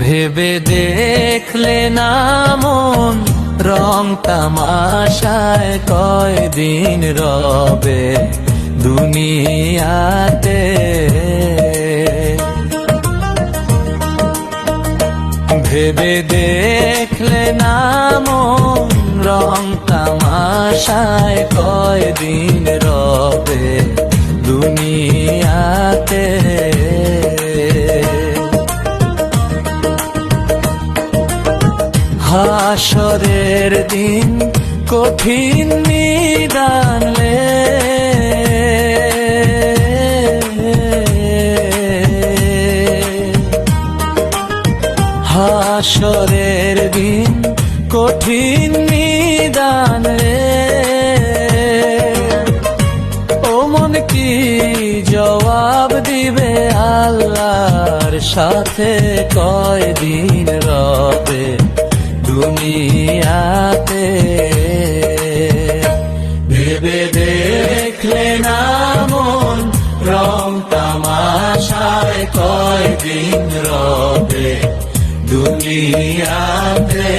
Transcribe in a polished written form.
ভেবে দেখলে না মন রং তামাশায় কয়দিন রবে দুনিয়াতে। ভেবে দেখলে না মন রং তামাশায় কয়দিন রবে দুনিয়াতে। হাসরের দিন কঠিন নিদানে, হাসরের দিন কঠিন নিদানে। ও মন কি জবাব দিবে আল্লাহর সাথে কয়দিন রবে দুনিয়াতে। ভেবে দেখলে না মন রং তামাশায় কয়দিন রবে দুনিয়াতে।